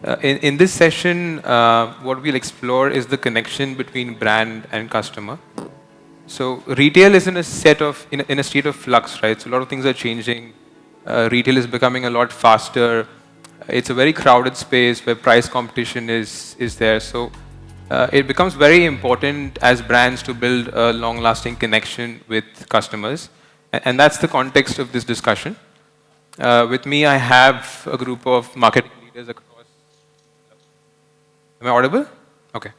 In this session, what we'll explore is the connection between brand and customer. So retail is in a state of flux, right? So a lot of things are changing. Retail is becoming a lot faster. It's a very crowded space where price competition is there. So it becomes very important as brands to build a long-lasting connection with customers, and that's the context of this discussion. With me, I have a group of marketing leaders across. Am I audible? Okay.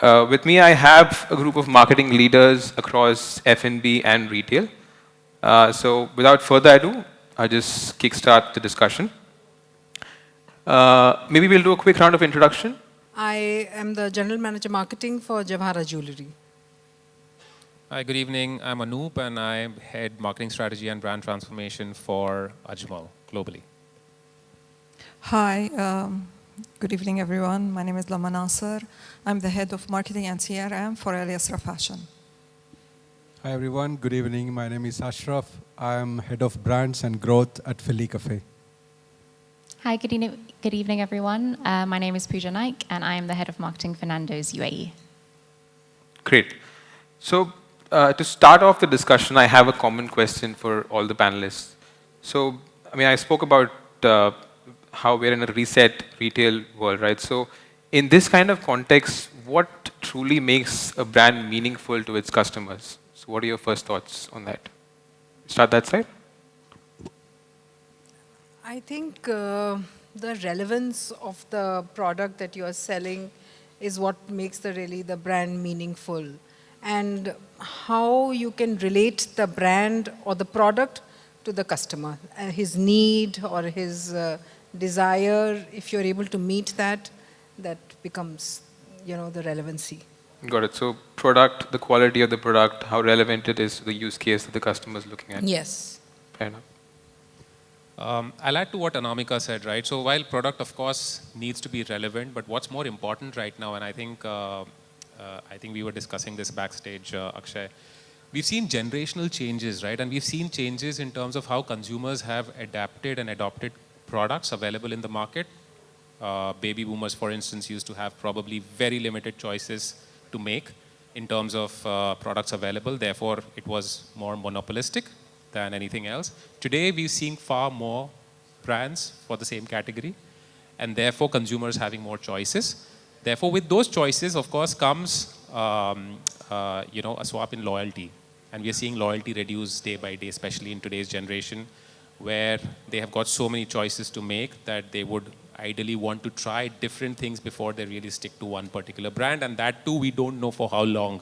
With me, I have a group of marketing leaders across F&B and retail. So without further ado, I'll just kickstart the discussion. Maybe we'll do a quick round of introduction. I am the General Manager Marketing for Jawhara Jewelry. Hi, good evening. I'm Anoop and I head marketing strategy and brand transformation for Ajmal globally. Hi, good evening everyone. My name is Lama Nasser. I'm the head of marketing and CRM for Al Yasra Fashion. Hi everyone, good evening. My name is Ashraf. I'm head of brands and growth at Philly Cafe. Hi, good evening everyone. My name is Pooja Naik and I am the head of marketing for Nando's UAE. Great. So to start off the discussion, I have a common question for all the panelists. So, I spoke about how we're in a reset retail world, right? So in this kind of context, what truly makes a brand meaningful to its customers? So what are your first thoughts on that? Start that side. I think the relevance of the product that you are selling is what makes the brand meaningful. And how you can relate the brand or the product to the customer, his need or his desire. If you're able to meet that, that becomes, the relevancy. Got it. So product, the quality of the product, how relevant it is to the use case that the customer is looking at. Yes. Fair enough. I'll add to what Anamika said, right? So while product, of course, needs to be relevant, but what's more important right now, and I think we were discussing this backstage, Akshay, we've seen generational changes, right? And we've seen changes in terms of how consumers have adapted and adopted products available in the market. Baby boomers, for instance, used to have probably very limited choices to make in terms of products available. Therefore, it was more monopolistic than anything else. Today, we're seeing far more brands for the same category, and therefore consumers having more choices. Therefore, with those choices, of course, comes a swap in loyalty. And we are seeing loyalty reduce day by day, especially in today's generation, where they have got so many choices to make that they would ideally want to try different things before they really stick to one particular brand. And that too, we don't know for how long,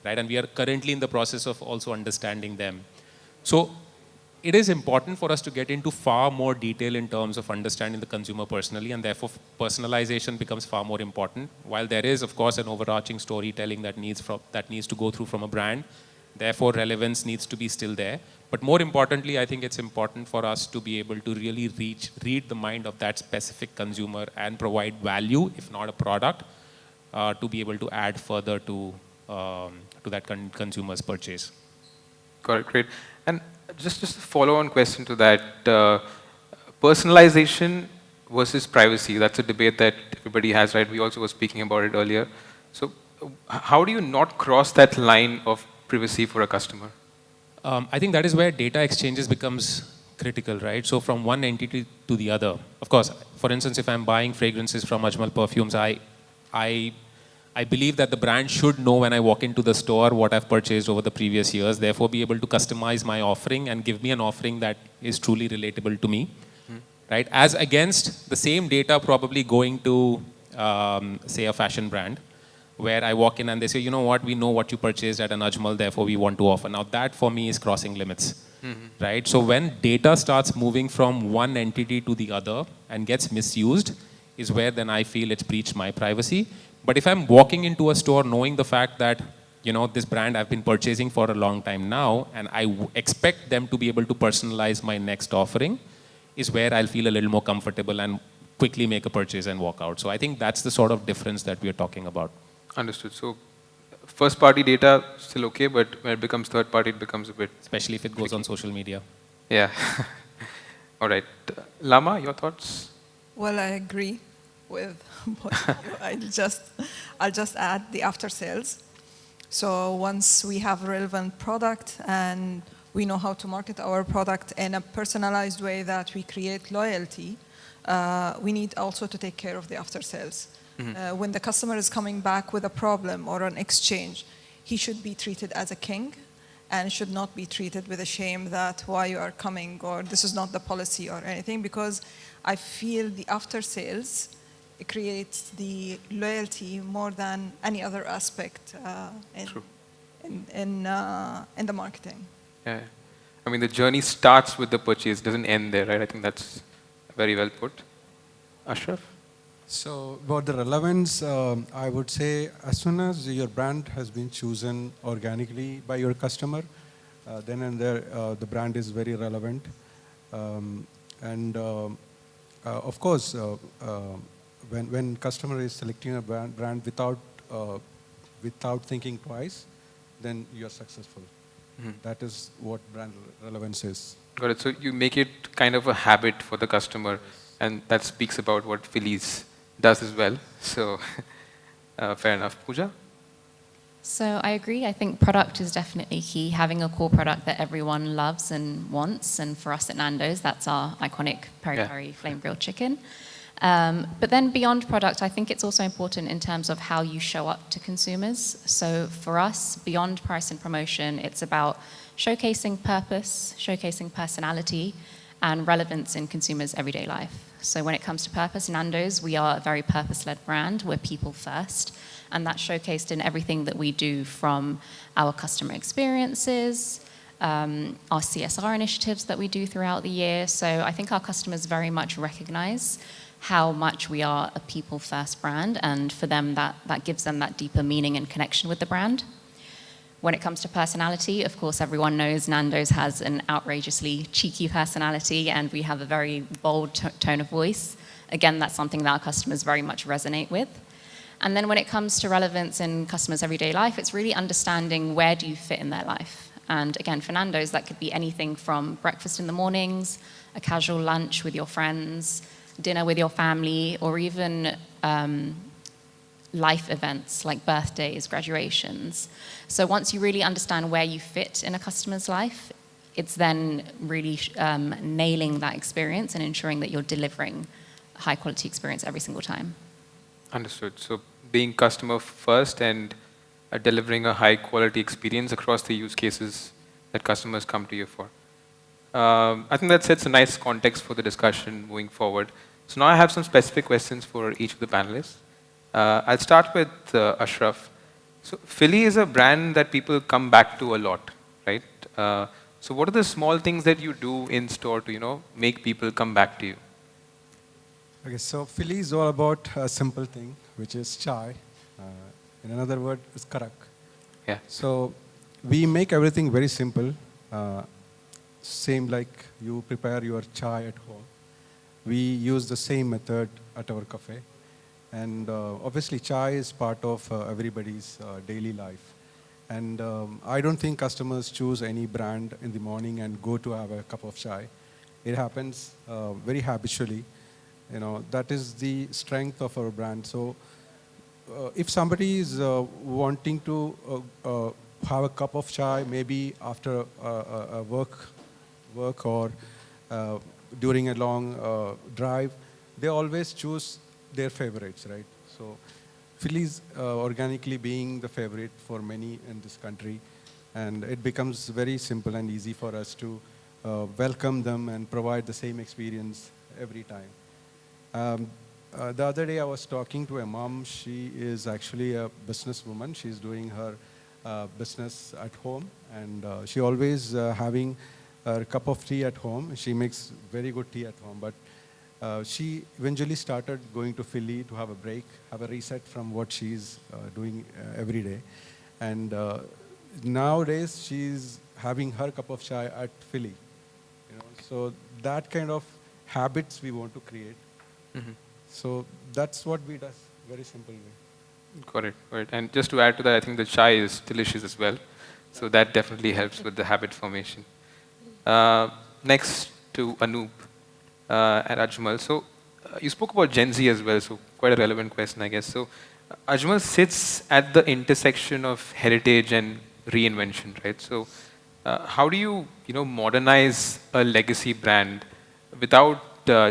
right? And we are currently in the process of also understanding them. So it is important for us to get into far more detail in terms of understanding the consumer personally, and therefore personalization becomes far more important. While there is, of course, an overarching storytelling that needs to go through from a brand, therefore relevance needs to be still there. But more importantly, I think it's important for us to be able to really read the mind of that specific consumer and provide value, if not a product, to be able to add further to that consumer's purchase. Got it, great. And just a follow-on question to that, personalization versus privacy, that's a debate that everybody has, right? We also were speaking about it earlier. So how do you not cross that line of privacy for a customer? I think that is where data exchanges becomes critical, right? So from one entity to the other. Of course, for instance, if I'm buying fragrances from Ajmal Perfumes, I believe that the brand should know when I walk into the store what I've purchased over the previous years, therefore be able to customize my offering and give me an offering that is truly relatable to me, right? As against the same data probably going to, say, a fashion brand, where I walk in and they say, you know what, we know what you purchased at an Ajmal, therefore we want to offer. Now that for me is crossing limits, right? So when data starts moving from one entity to the other and gets misused is where then I feel it's breached my privacy. But if I'm walking into a store knowing the fact that, this brand I've been purchasing for a long time now, and I expect them to be able to personalize my next offering, is where I'll feel a little more comfortable and quickly make a purchase and walk out. So I think that's the sort of difference that we are talking about. Understood. So first party data still okay, but when it becomes third party, it becomes a bit... Especially if it goes on social media. Yeah. All right. Lama, your thoughts? Well, I agree. with both of you. I'll just add the after sales. So once we have a relevant product and we know how to market our product in a personalized way that we create loyalty, we need also to take care of the after sales. When the customer is coming back with a problem or an exchange, he should be treated as a king and should not be treated with a shame that why you are coming or this is not the policy or anything, because I feel the after sales creates the loyalty more than any other aspect in the marketing. Yeah. I mean, the journey starts with the purchase, doesn't end there, right? I think that's very well put. Ashraf? So about the relevance, I would say as soon as your brand has been chosen organically by your customer, then and there the brand is very relevant. Of course, when customer is selecting a brand without thinking twice, then you are successful. That is what brand relevance is. Got it. So you make it kind of a habit for the customer, and that speaks about what Phillies does as well. So fair enough. Pooja? So I agree. I think product is definitely key. Having a core product that everyone loves and wants, and for us at Nando's, that's our iconic peri-peri flame grilled chicken. But then beyond product, I think it's also important in terms of how you show up to consumers. So for us, beyond price and promotion, it's about showcasing purpose, showcasing personality, and relevance in consumers' everyday life. So when it comes to purpose, Nando's, we are a very purpose-led brand. We're people first. And that's showcased in everything that we do, from our customer experiences, our CSR initiatives that we do throughout the year. So I think our customers very much recognize how much we are a people-first brand, and for them, that gives them that deeper meaning and connection with the brand. When it comes to personality, of course, everyone knows Nando's has an outrageously cheeky personality, and we have a very bold tone of voice. Again, that's something that our customers very much resonate with. And then when it comes to relevance in customers' everyday life, it's really understanding where do you fit in their life. And again, for Nando's, that could be anything from breakfast in the mornings, a casual lunch with your friends, dinner with your family, or even life events like birthdays, graduations. So once you really understand where you fit in a customer's life, it's then really nailing that experience and ensuring that you're delivering a high quality experience every single time. Understood. So being customer first and delivering a high quality experience across the use cases that customers come to you for. I think that sets a nice context for the discussion moving forward. So now I have some specific questions for each of the panelists. I'll start with Ashraf. So Philly is a brand that people come back to a lot, right? So what are the small things that you do in store to, make people come back to you? Okay, so Philly is all about a simple thing, which is chai. In another word, is karak. Yeah. So we make everything very simple. Same like you prepare your chai at home. We use the same method at our cafe. And obviously, chai is part of everybody's daily life. And I don't think customers choose any brand in the morning and go to have a cup of chai. It happens very habitually. That is the strength of our brand. So if somebody is wanting to have a cup of chai, maybe after a work or during a long drive, they always choose their favorites, right? So Philly's organically being the favorite for many in this country, and it becomes very simple and easy for us to welcome them and provide the same experience every time. The other day I was talking to a mom. She is actually a businesswoman. She's doing her business at home, and she always having a cup of tea at home. She makes very good tea at home, but she eventually started going to Philly to have a break, have a reset from what she's doing every day. And nowadays, she's having her cup of chai at Philly. So that kind of habits we want to create. Mm-hmm. So that's what we do, very simple way. Got it. Got it. And just to add to that, I think the chai is delicious as well. So that definitely helps with the habit formation. Next to Anoop and Ajmal. So you spoke about Gen Z as well. So quite a relevant question, I guess. So, Ajmal sits at the intersection of heritage and reinvention, right? So, how do you, modernize a legacy brand without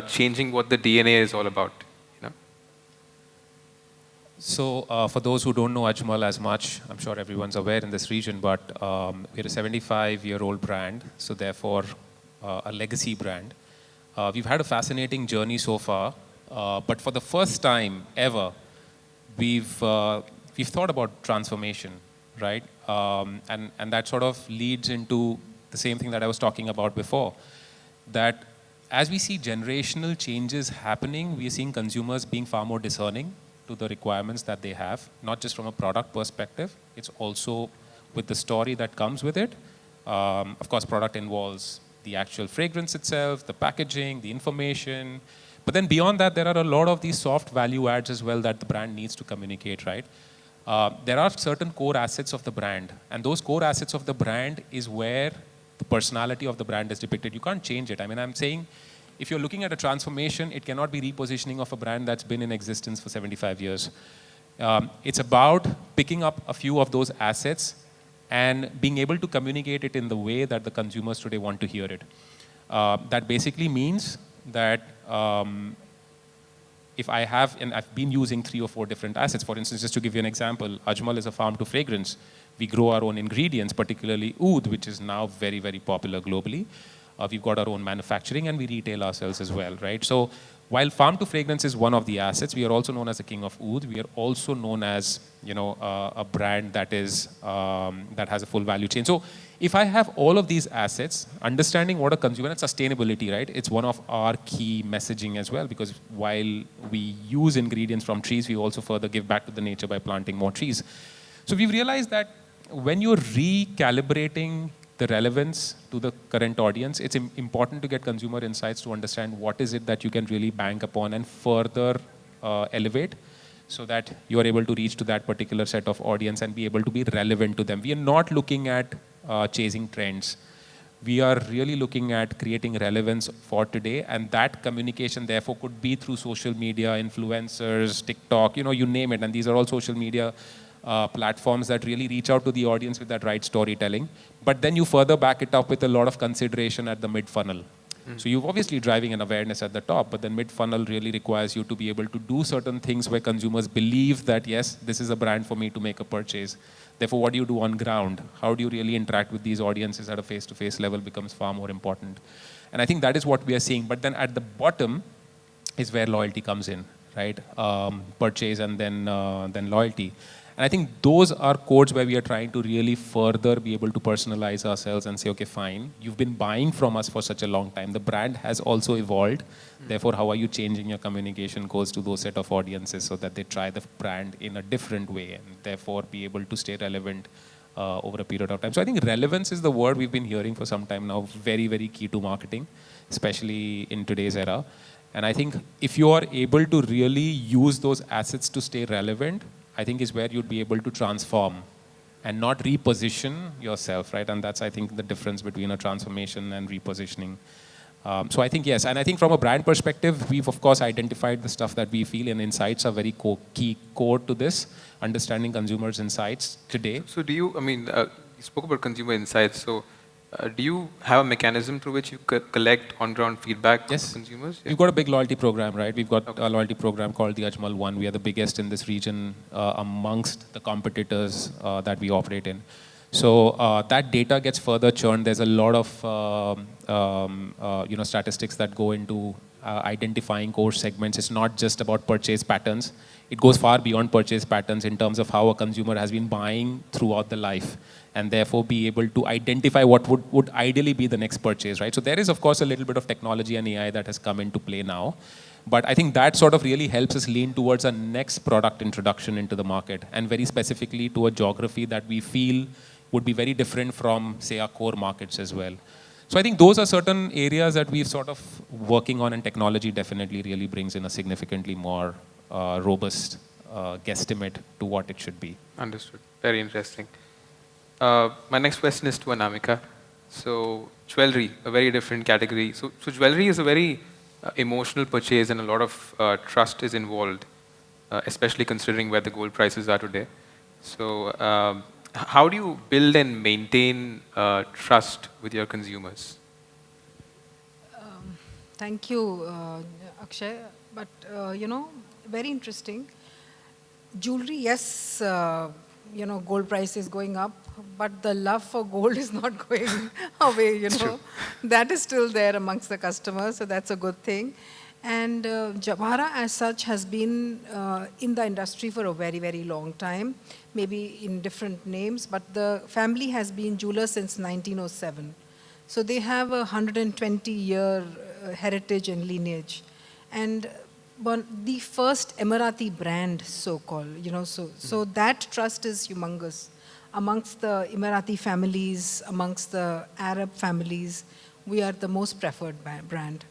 changing what the DNA is all about? You know? So for those who don't know Ajmal as much, I'm sure everyone's aware in this region, but we're a 75-year-old brand, so therefore a legacy brand. We've had a fascinating journey so far, but for the first time ever, we've thought about transformation, right? And that sort of leads into the same thing that I was talking about before, that as we see generational changes happening, we are seeing consumers being far more discerning to the requirements that they have, not just from a product perspective, it's also with the story that comes with it. Of course, product involves the actual fragrance itself, the packaging, the information. But then beyond that, there are a lot of these soft value adds as well that the brand needs to communicate, right? There are certain core assets of the brand, and those core assets of the brand is where the personality of the brand is depicted. You can't change it. I mean, I'm saying, if you're looking at a transformation, it cannot be repositioning of a brand that's been in existence for 75 years. It's about picking up a few of those assets and being able to communicate it in the way that the consumers today want to hear it. That basically means that if I have, and I've been using 3 or 4 different assets, for instance, just to give you an example, Ajmal is a farm to fragrance. We grow our own ingredients, particularly oud, which is now very, very popular globally. We've got our own manufacturing and we retail ourselves as well, right? So while farm to fragrance is one of the assets, we are also known as the king of oud. We are also known as, a brand that is that has a full value chain. So if I have all of these assets, understanding what a consumer and sustainability, right? It's one of our key messaging as well, because while we use ingredients from trees, we also further give back to the nature by planting more trees. So we've realized that when you're recalibrating the relevance to the current audience, it's important to get consumer insights to understand what is it that you can really bank upon and further elevate so that you are able to reach to that particular set of audience and be able to be relevant to them. We are not looking at chasing trends. We are really looking at creating relevance for today, and that communication therefore could be through social media, influencers, TikTok, you name it, and these are all social media platforms that really reach out to the audience with that right storytelling. But then you further back it up with a lot of consideration at the mid-funnel. So you're obviously driving an awareness at the top, but then mid-funnel really requires you to be able to do certain things where consumers believe that, yes, this is a brand for me to make a purchase. Therefore, what do you do on ground? How do you really interact with these audiences at a face-to-face level becomes far more important. And I think that is what we are seeing. But then at the bottom is where loyalty comes in, right? Purchase and then loyalty. And I think those are codes where we are trying to really further be able to personalize ourselves and say, okay, fine, you've been buying from us for such a long time. The brand has also evolved. Therefore, how are you changing your communication goals to those set of audiences so that they try the brand in a different way and therefore be able to stay relevant over a period of time. So I think relevance is the word we've been hearing for some time now, very, very key to marketing, especially in today's era. And I think if you are able to really use those assets to stay relevant, I think is where you'd be able to transform and not reposition yourself, right? And that's, I think, the difference between a transformation and repositioning. So I think, yes. And I think from a brand perspective, we've, of course, identified the stuff that we feel, and insights are very key core to this, understanding consumers' insights today. So do you, you spoke about consumer insights, so do you have a mechanism through which you collect on-ground feedback from consumers? Yeah. We've got a big loyalty program, right? We've got a loyalty program called the Ajmal One. We are the biggest in this region amongst the competitors that we operate in. So that data gets further churned. There's a lot of statistics that go into identifying core segments. It's not just about purchase patterns. It goes far beyond purchase patterns in terms of how a consumer has been buying throughout the life, and therefore be able to identify what would ideally be the next purchase, right? So there is, of course, a little bit of technology and AI that has come into play now. But I think that sort of really helps us lean towards a next product introduction into the market, and very specifically to a geography that we feel would be very different from, say, our core markets as well. So I think those are certain areas that we've sort of working on, and technology definitely really brings in a significantly more robust guesstimate to what it should be. Understood. Very interesting. My next question is to Anamika. So jewelry, a very different category. So jewelry is a very emotional purchase, and a lot of trust is involved. especially considering where the gold prices are today. So, how do you build and maintain trust with your consumers? Thank you, Akshay. But, very interesting. Jewelry, yes, gold price is going up, but the love for gold is not going away, True. That is still there amongst the customers, so that's a good thing. And Jawhara as such has been in the industry for a very, very long time, maybe in different names, but the family has been jeweler since 1907. So they have a 120-year heritage and lineage. And the first Emirati brand, so-called, so that trust is humongous. Amongst the Emirati families, amongst the Arab families, we are the most preferred brand.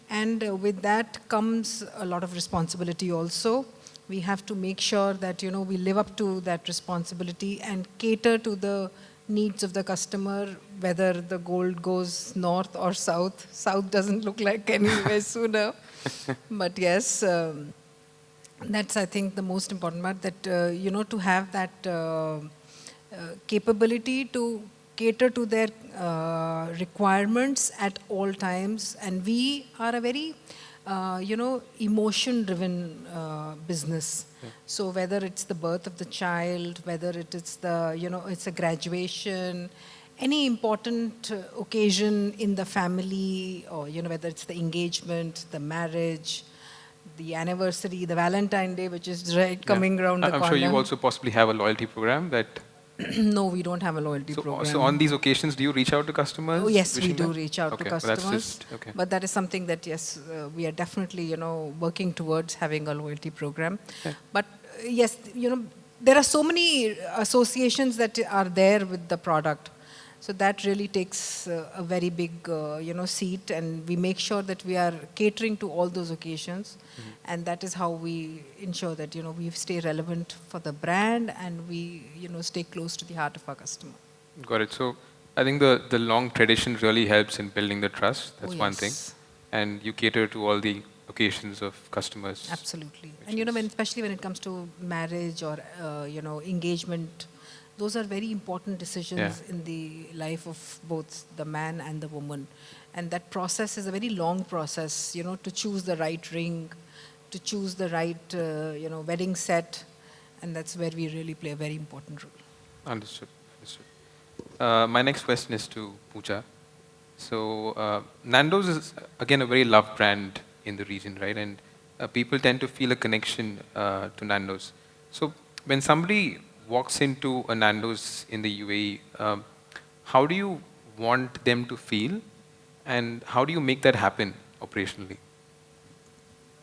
And with that comes a lot of responsibility also. We have to make sure that, we live up to that responsibility and cater to the needs of the customer, whether the gold goes north or south. South doesn't look like anywhere sooner. But yes, that's, I think, the most important part, that, to have that capability to cater to their requirements at all times. And we are a very, emotion-driven business. Yeah. So whether it's the birth of the child, whether it is the, it's a graduation, any important occasion in the family, or, whether it's the engagement, the marriage, the anniversary, the Valentine Day, which is coming around the corner. I'm sure you also possibly have a loyalty program that... No, we don't have a loyalty program. So on these occasions, do you reach out to customers? Oh, yes, we do reach out to customers. But that's just, but that is something that, yes, we are definitely, working towards having a loyalty program. Okay. But yes, there are so many associations that are there with the product. So that really takes a very big, seat, and we make sure that we are catering to all those occasions. Mm-hmm. And that is how we ensure that, we stay relevant for the brand, and we, stay close to the heart of our customer. Got it. So I think the long tradition really helps in building the trust. That's one thing. And you cater to all the occasions of customers. Absolutely. And, especially when it comes to marriage or, engagement, those are very important decisions in the life of both the man and the woman. And that process is a very long process, to choose the right ring, to choose the right, wedding set. And that's where we really play a very important role. Understood. My next question is to Pooja. So Nando's is, again, a very loved brand in the region, right? And people tend to feel a connection to Nando's. So when somebody walks into a Nando's in the UAE, how do you want them to feel, and how do you make that happen operationally?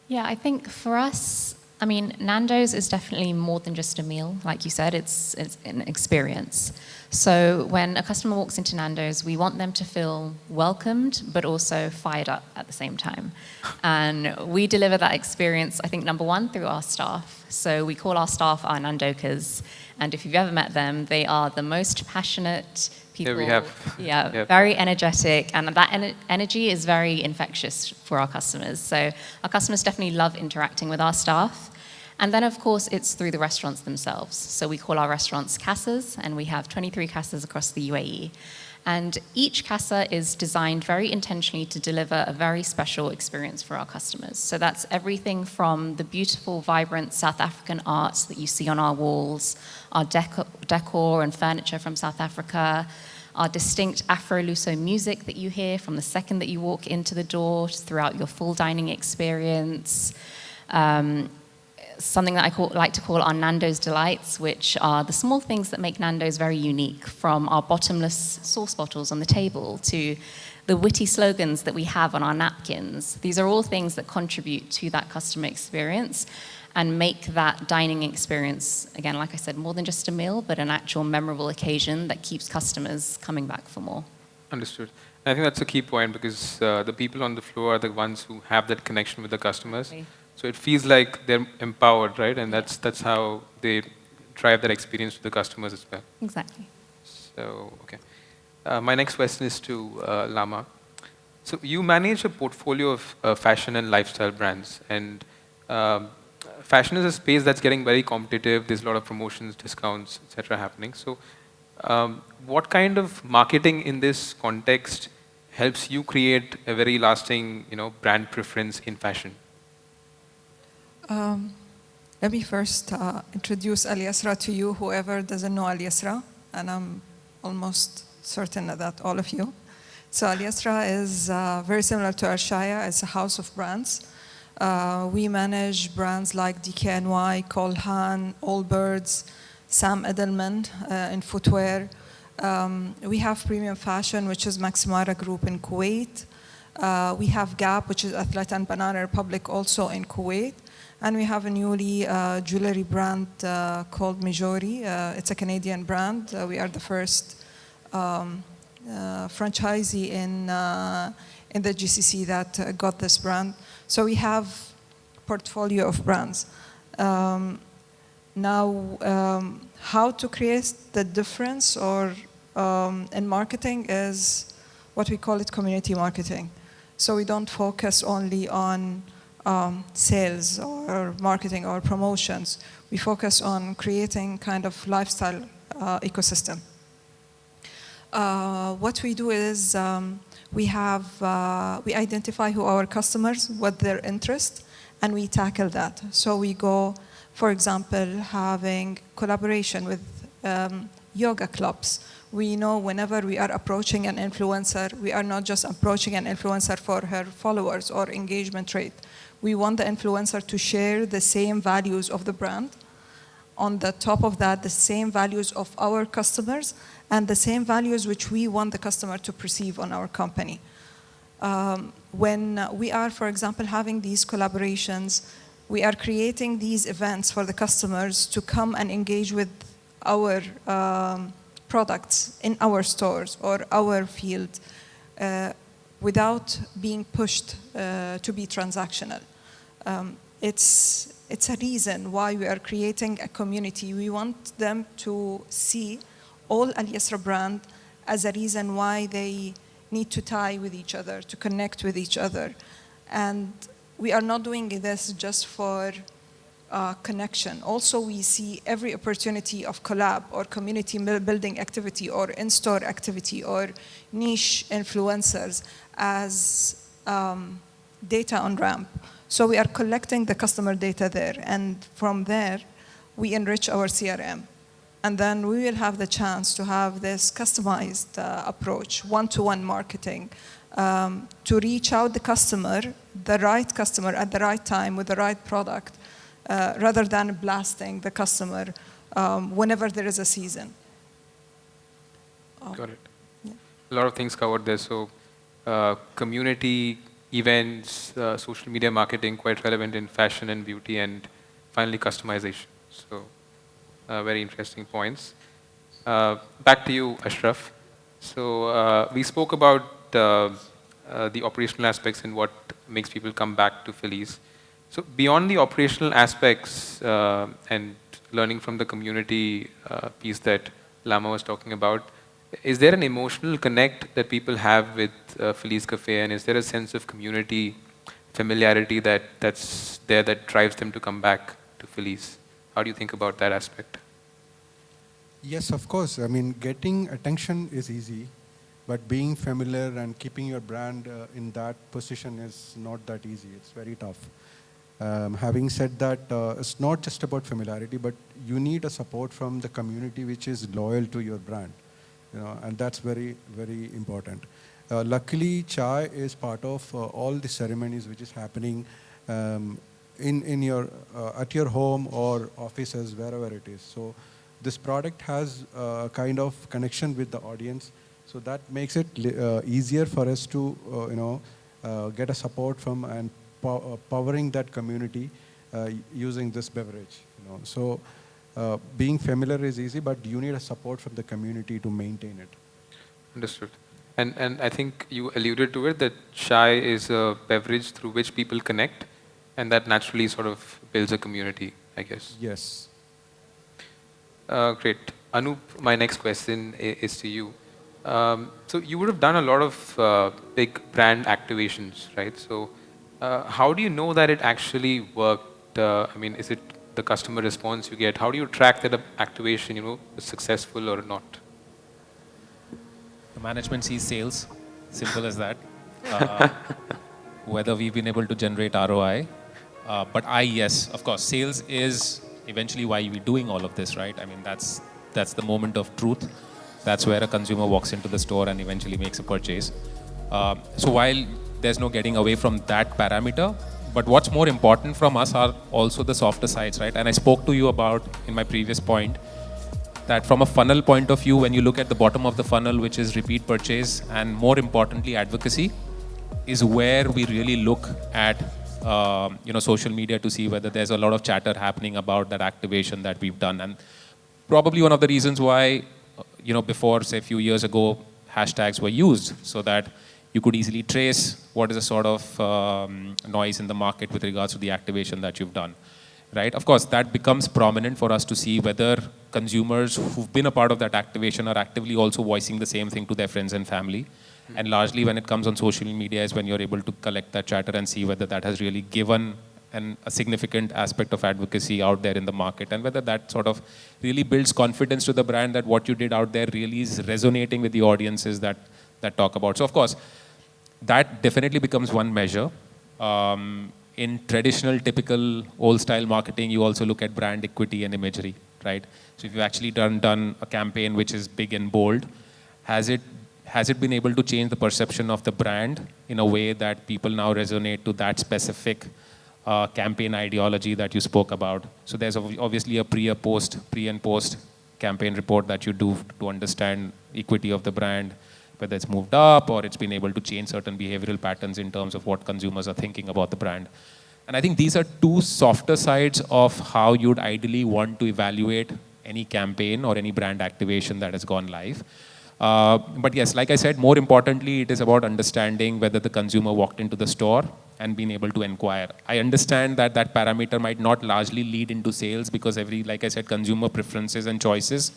Yeah, I think for us, Nando's is definitely more than just a meal. Like you said, it's an experience. So when a customer walks into Nando's, we want them to feel welcomed, but also fired up at the same time. And we deliver that experience, I think, number one, through our staff. So we call our staff our Nandokas. And if you've ever met them, they are the most passionate people. There we have. Yeah, very energetic. And that energy is very infectious for our customers. So our customers definitely love interacting with our staff. And then, of course, it's through the restaurants themselves. So we call our restaurants casas, and we have 23 casas across the UAE. And each casa is designed very intentionally to deliver a very special experience for our customers. So that's everything from the beautiful, vibrant South African art that you see on our walls, our decor and furniture from South Africa, our distinct Afro-Luso music that you hear from the second that you walk into the door throughout your full dining experience. Something that I like to call our Nando's delights, which are the small things that make Nando's very unique, from our bottomless sauce bottles on the table to the witty slogans that we have on our napkins. These are all things that contribute to that customer experience and make that dining experience, again, like I said, more than just a meal, but an actual memorable occasion that keeps customers coming back for more. Understood. I think that's a key point, because the people on the floor are the ones who have that connection with the customers. Okay. So it feels like they're empowered, right? And that's how they drive that experience to the customers as well. Exactly. So, okay. My next question is to Lama. So you manage a portfolio of fashion and lifestyle brands. And fashion is a space that's getting very competitive. There's a lot of promotions, discounts, etc. happening. So, what kind of marketing in this context helps you create a very lasting, brand preference in fashion? Let me first introduce Al Yasra to you, whoever doesn't know Al Yasra, and I'm almost certain that all of you. So Al Yasra is very similar to Arshaya. It's a house of brands. We manage brands like DKNY, Colhan, Allbirds, Sam Edelman in footwear. We have Premium Fashion, which is Maximara Group in Kuwait. We have Gap, which is Athlete and Banana Republic, also in Kuwait. And we have a newly jewelry brand called Mijori. It's a Canadian brand. We are the first franchisee in the GCC that got this brand. So we have portfolio of brands. Now, how to create the difference or in marketing is what we call it community marketing. So we don't focus only on sales or marketing or promotions. We focus on creating kind of lifestyle ecosystem. What we do is we identify who our customers, what their interest, and we tackle that. So we go, for example, having collaboration with yoga clubs. We know whenever we are approaching an influencer, we are not just approaching an influencer for her followers or engagement rate. We want the influencer to share the same values of the brand. On the top of that, the same values of our customers and the same values which we want the customer to perceive on our company. When we are, for example, having these collaborations, we are creating these events for the customers to come and engage with our products in our stores or our field without being pushed to be transactional. It's a reason why we are creating a community. We want them to see all Al Yasra brand as a reason why they need to tie with each other, to connect with each other. And we are not doing this just for connection. Also, we see every opportunity of collab or community building activity or in-store activity or niche influencers as data on ramp. So we are collecting the customer data there, and from there, we enrich our CRM. And then we will have the chance to have this customized approach, one-to-one marketing, to reach out the right customer at the right time with the right product, rather than blasting the customer whenever there is a season. Got it. Yeah. A lot of things covered there. So community, events, social media marketing, quite relevant in fashion and beauty, and finally customization. So very interesting points. Back to you, Ashraf. So we spoke about the operational aspects and what makes people come back to Feliz. So beyond the operational aspects and learning from the community piece that Lama was talking about, is there an emotional connect that people have with Feliz Cafe, and is there a sense of community familiarity that's there that drives them to come back to Feliz? How do you think about that aspect? Yes, of course. I mean, getting attention is easy, but being familiar and keeping your brand in that position is not that easy. It's very tough. Having said that, it's not just about familiarity, but you need a support from the community which is loyal to your brand, and that's very, very important. Luckily, chai is part of all the ceremonies which is happening in your at your home or offices, wherever it is. So this product has a kind of connection with the audience, so that makes it easier for us to get a support from and powering that community using this beverage. So being familiar is easy, but you need a support from the community to maintain it. Understood. And I think you alluded to it, that chai is a beverage through which people connect, and that naturally sort of builds a community, I guess. Yes. Great. Anup, my next question is to you. So you would have done a lot of big brand activations, right? So how do you know that it actually worked? I mean, is it the customer response you get? How do you track that activation, is successful or not? The management sees sales, simple as that. Uh, whether we've been able to generate ROI. But yes, of course, sales is eventually why we're doing all of this, right? I mean, that's the moment of truth. That's where a consumer walks into the store and eventually makes a purchase. So while there's no getting away from that parameter, but what's more important from us are also the softer sides, right? And I spoke to you about in my previous point that from a funnel point of view, when you look at the bottom of the funnel, which is repeat purchase, and more importantly, advocacy, is where we really look at social media to see whether there's a lot of chatter happening about that activation that we've done. And probably one of the reasons why, before, say, a few years ago, hashtags were used so that you could easily trace what is the sort of noise in the market with regards to the activation that you've done. Right? Of course, that becomes prominent for us to see whether consumers who've been a part of that activation are actively also voicing the same thing to their friends and family. And largely when it comes on social media is when you're able to collect that chatter and see whether that has really given a significant aspect of advocacy out there in the market, and whether that sort of really builds confidence to the brand that what you did out there really is resonating with the audiences that talk about. So of course, that definitely becomes one measure. In traditional, typical, old-style marketing, you also look at brand equity and imagery, right? So if you've actually done a campaign which is big and bold, has it been able to change the perception of the brand in a way that people now resonate to that specific campaign ideology that you spoke about? So there's obviously a pre and post campaign report that you do to understand equity of the brand, whether it's moved up or it's been able to change certain behavioral patterns in terms of what consumers are thinking about the brand. And I think these are two softer sides of how you'd ideally want to evaluate any campaign or any brand activation that has gone live. But yes, like I said, more importantly, it is about understanding whether the consumer walked into the store and being able to inquire. I understand that that parameter might not largely lead into sales because like I said, consumer preferences and choices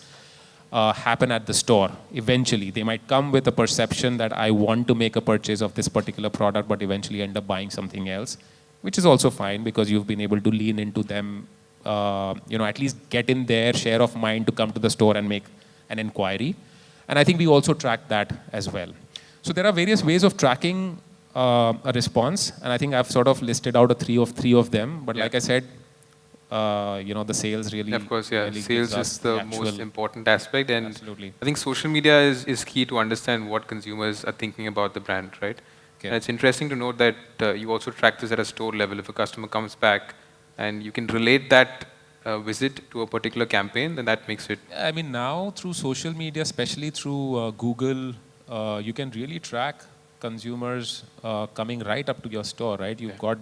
happen at the store. Eventually, they might come with a perception that I want to make a purchase of this particular product, but eventually end up buying something else, which is also fine because you've been able to lean into them, at least get in their share of mind to come to the store and make an inquiry. And I think we also track that as well. So there are various ways of tracking a response, and I think I've sort of listed out three of them. But like I said, the sales really. Of course, yeah. Really sales is the most important aspect, and absolutely. I think social media is key to understand what consumers are thinking about the brand, right? Okay. And it's interesting to note that you also track this at a store level. If a customer comes back and you can relate that visit to a particular campaign, then that makes it. I mean, now through social media, especially through Google, you can really track consumers coming right up to your store, right? You've got,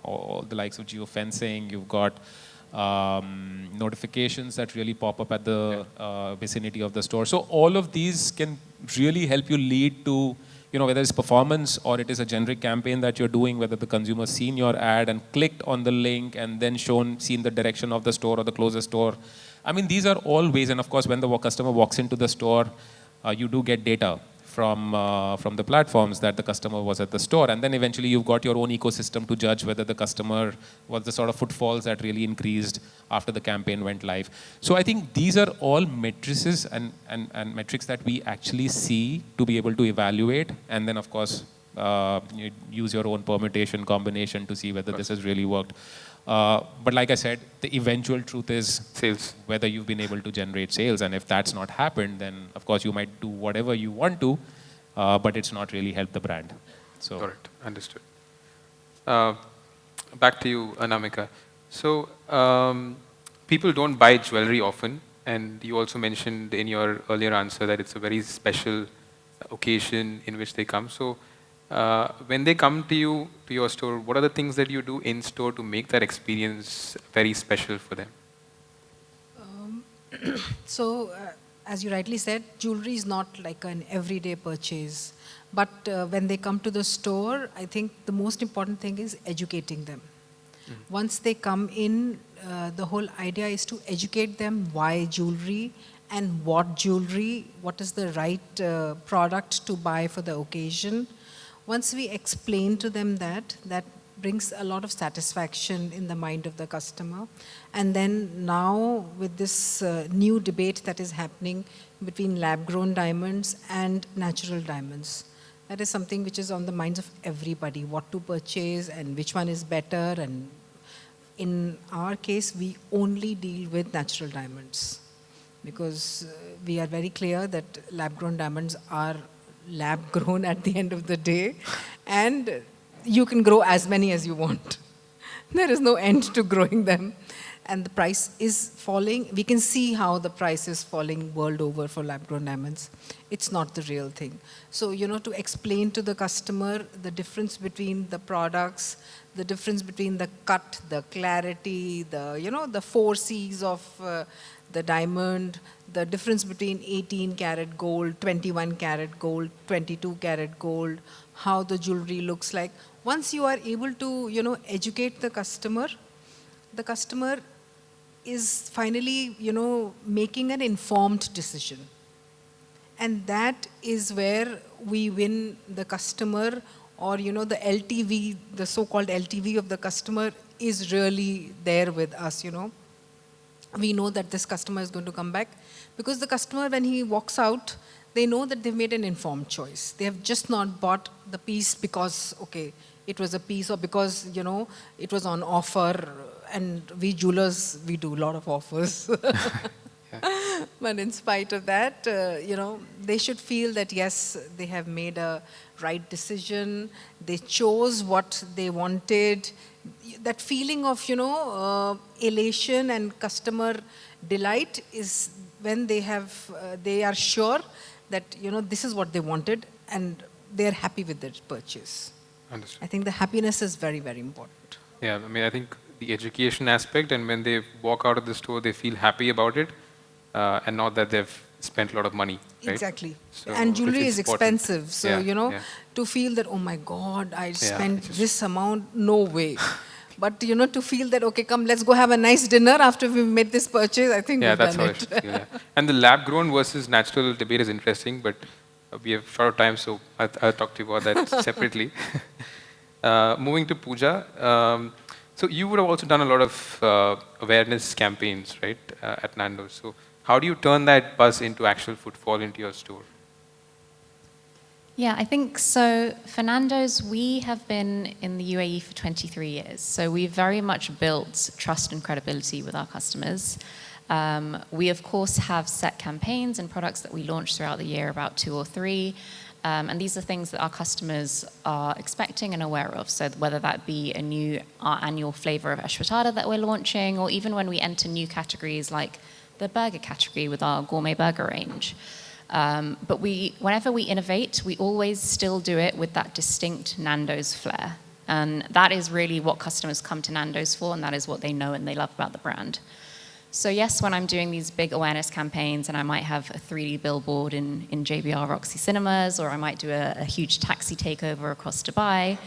all the likes of geofencing. You've got notifications that really pop up at the vicinity of the store. So all of these can really help you lead to, whether it's performance or it is a generic campaign that you're doing, whether the consumer's seen your ad and clicked on the link and then seen the direction of the store or the closest store. I mean, these are all ways. And of course, when the customer walks into the store, you do get data from the platforms that the customer was at the store. And then eventually you've got your own ecosystem to judge whether the customer was the sort of footfalls that really increased after the campaign went live. So I think these are all matrices and metrics that we actually see to be able to evaluate. And then of course, you use your own permutation combination to see whether this has really worked. But like I said, the eventual truth is sales. Whether you've been able to generate sales. And if that's not happened, then of course you might do whatever you want to, but it's not really helped the brand. So. Correct. Understood. Back to you, Anamika. So people don't buy jewelry often, and you also mentioned in your earlier answer that it's a very special occasion in which they come. So when they come to you, to your store, what are the things that you do in store to make that experience very special for them? As you rightly said, jewelry is not like an everyday purchase. But when they come to the store, I think the most important thing is educating them. Once they come in, the whole idea is to educate them why jewelry and what is the right product to buy for the occasion. Once we explain to them that brings a lot of satisfaction in the mind of the customer. And then now with this new debate that is happening between lab-grown diamonds and natural diamonds, that is something which is on the minds of everybody, what to purchase and which one is better. And in our case, we only deal with natural diamonds because we are very clear that lab-grown diamonds are lab-grown at the end of the day, and you can grow as many as you want. There is no end to growing them. And the price is falling. We can see how the price is falling world over for lab-grown diamonds. It's not the real thing. So, to explain to the customer the difference between the products, the difference between the cut, the clarity, the 4 C's of the diamond, the difference between 18 karat gold, 21 karat gold, 22 karat gold, how the jewelry looks like. Once you are able to, educate the customer is finally, making an informed decision. And that is where we win the customer, or, the LTV, the so-called LTV of the customer is really there with us, We know that this customer is going to come back because the customer, when he walks out, they know that they've made an informed choice. They have just not bought the piece because, okay, it was a piece, or because, it was on offer. And we jewelers, we do a lot of offers. But in spite of that, they should feel that, yes, they have made a right decision. They chose what they wanted. That feeling of, elation and customer delight is when they are sure that, this is what they wanted and they're happy with their purchase. Understood. I think the happiness is very, very important. Yeah, I think the education aspect, and when they walk out of the store, they feel happy about it, and not that they've spent a lot of money. Right? Exactly. So and jewelry is important. expensive. So, to feel that, oh my God, I spent this amount, no way. But, to feel that, okay, come, let's go have a nice dinner after we've made this purchase, I think we've that's done how it. I should feel, yeah. And the lab-grown versus natural debate is interesting, but we have short of time, so I'll talk to you about that separately. Moving to Pooja. So you would have also done a lot of awareness campaigns, right, at Nando's. So how do you turn that buzz into actual footfall into your store? Yeah, I think so. For Nando's, we have been in the UAE for 23 years. So we've very much built trust and credibility with our customers. We, of course, have set campaigns and products that we launch throughout the year, about 2 or 3. And these are things that our customers are expecting and aware of. So whether that be our annual flavor of ashwatada that we're launching, or even when we enter new categories like the burger category with our gourmet burger range. But whenever we innovate, we always still do it with that distinct Nando's flair. And that is really what customers come to Nando's for, and that is what they know and they love about the brand. So yes, when I'm doing these big awareness campaigns and I might have a 3D billboard in JBR Roxy Cinemas, or I might do a huge taxi takeover across Dubai,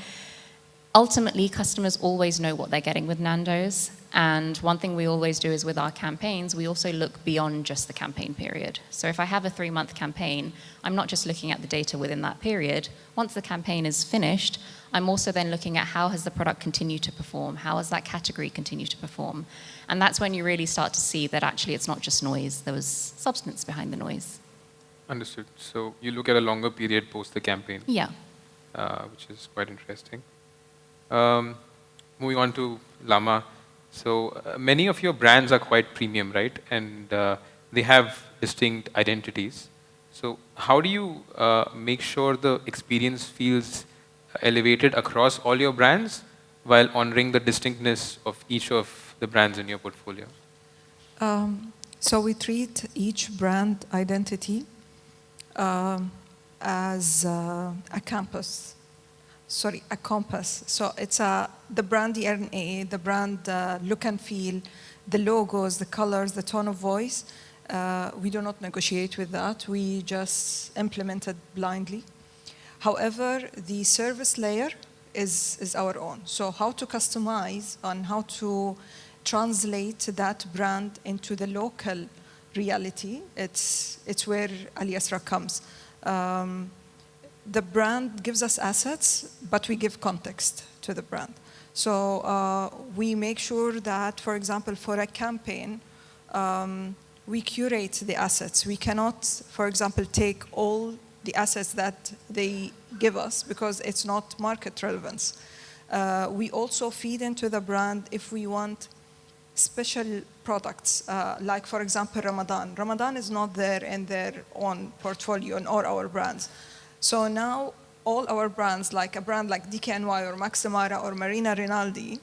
ultimately customers always know what they're getting with Nando's. And one thing we always do is with our campaigns, we also look beyond just the campaign period. So if I have a 3-month campaign, I'm not just looking at the data within that period. Once the campaign is finished, I'm also then looking at how has the product continued to perform, how has that category continued to perform. And that's when you really start to see that actually it's not just noise, there was substance behind the noise. Understood. So you look at a longer period post the campaign. Yeah. Which is quite interesting. Moving on to Lama. So many of your brands are quite premium, right? And they have distinct identities. So how do you make sure the experience feels elevated across all your brands while honoring the distinctness of each of the brands in your portfolio? So we treat each brand identity as a compass. So it's the brand DNA, the brand look and feel, the logos, the colors, the tone of voice. We do not negotiate with that. We just implement it blindly. However, the service layer is our own. So how to customize and how to translate that brand into the local reality, it's where Al Yasra comes. The brand gives us assets, but we give context to the brand. So we make sure that, for example, for a campaign, we curate the assets. We cannot, for example, take all the assets that they give us because it's not market relevance. We also feed into the brand if we want special products, like, for example, Ramadan. Ramadan is not there in their own portfolio in all our brands. So now all our brands, like a brand like DKNY or Maximara or Marina Rinaldi,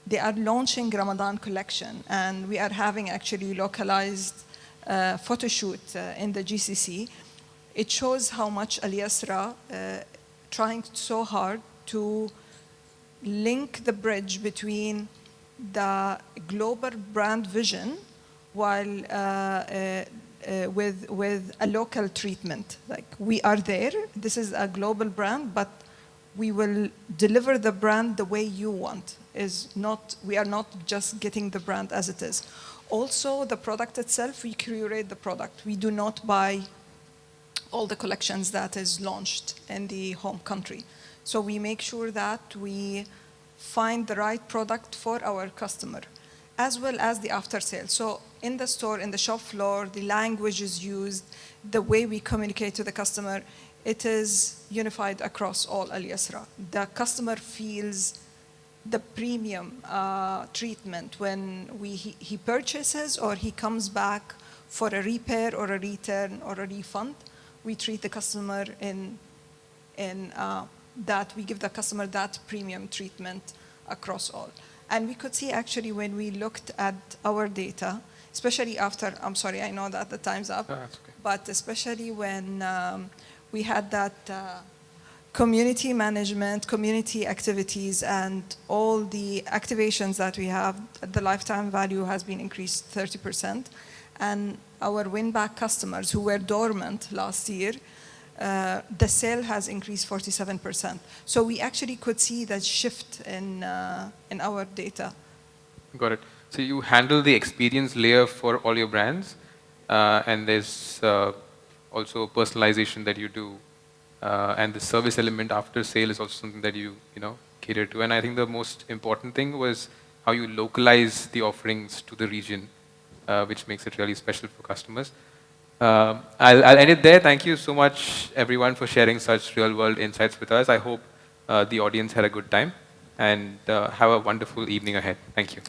they are launching Ramadan collection, and we are having actually localized photo shoot in the GCC. It shows how much Al Yasra trying so hard to link the bridge between the global brand vision while with a local treatment. Like, we are there, this is a global brand, but we will deliver the brand the way you want. We are not just getting the brand as it is. Also, the product itself, we curate the product. We do not buy all the collections that is launched in the home country. So we make sure that we find the right product for our customer, as well as the after sale. So in the store, in the shop floor, the language is used, the way we communicate to the customer, it is unified across all Al Yasra. The customer feels the premium treatment when he purchases or he comes back for a repair or a return or a refund. We treat the customer in that we give the customer that premium treatment across all. And we could see actually when we looked at our data, especially after, I'm sorry, I know that the time's up, That's okay. but especially when we had that community management, community activities, and all the activations that we have, the lifetime value has been increased 30%. And our win-back customers who were dormant last year, the sale has increased 47%. So we actually could see that shift in our data. Got it. So you handle the experience layer for all your brands, and there's also personalization that you do, and the service element after sale is also something that you cater to. And I think the most important thing was how you localize the offerings to the region, which makes it really special for customers. I'll end it there. Thank you so much, everyone, for sharing such real-world insights with us. I hope the audience had a good time, and have a wonderful evening ahead. Thank you.